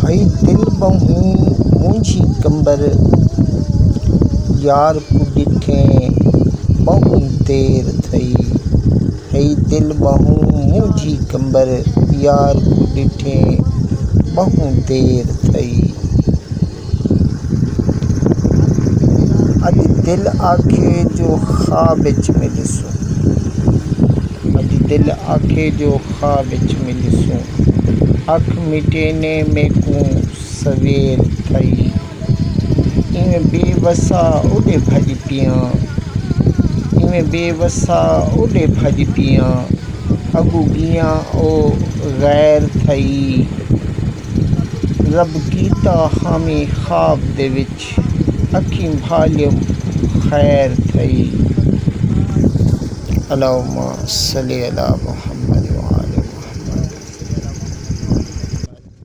हई दिल बहू मुंझी कंबर यार को ॾिठे बहु देर थई। हई दिल बहू मुंझी कंबर यार को ॾिठे बहु देर थई। अज दिल आखे जो ख्वाब विच में ॾिसूं, अज दिल आखे जो ख्वाब विच में ॾिसूं। अख मिटेने में को सवेर थई। इवें बेवसा उॾे भॼ पियां, इवें बेवसा उॾे भॼ पियां। अॻु ॻियां ओ गैर थई। रब कीता हामी ख्वाब दे विच, अखीं भालियम खैर थई। अल्लाहुम्मा सल्ली अला मुहम्मद।